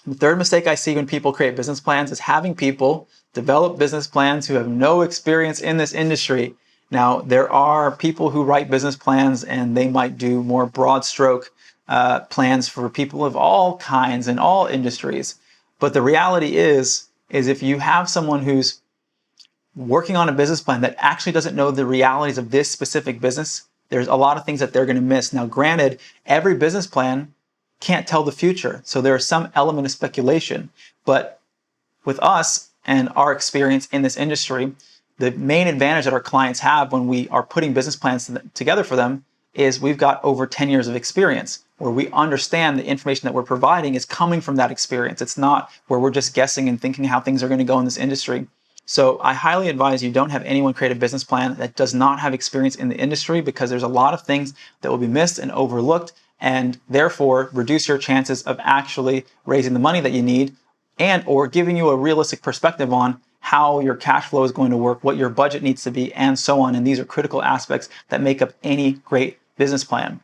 The third mistake I see when people create business plans is having people develop business plans who have no experience in this industry. Now, there are people who write business plans and they might do more broad stroke plans for people of all kinds in all industries. But the reality is if you have someone who's working on a business plan that actually doesn't know the realities of this specific business, there's a lot of things that they're going to miss. Now, granted, every business plan can't tell the future, so there is some element of speculation. But with us and our experience in this industry, the main advantage that our clients have when we are putting business plans together for them is we've got over 10 years of experience, where we understand the information that we're providing is coming from that experience. It's not where we're just guessing and thinking how things are going to go in this industry. So I highly advise you don't have anyone create a business plan that does not have experience in the industry, because there's a lot of things that will be missed and overlooked, and therefore reduce your chances of actually raising the money that you need and or giving you a realistic perspective on how your cash flow is going to work, what your budget needs to be, and so on. And these are critical aspects that make up any great business plan.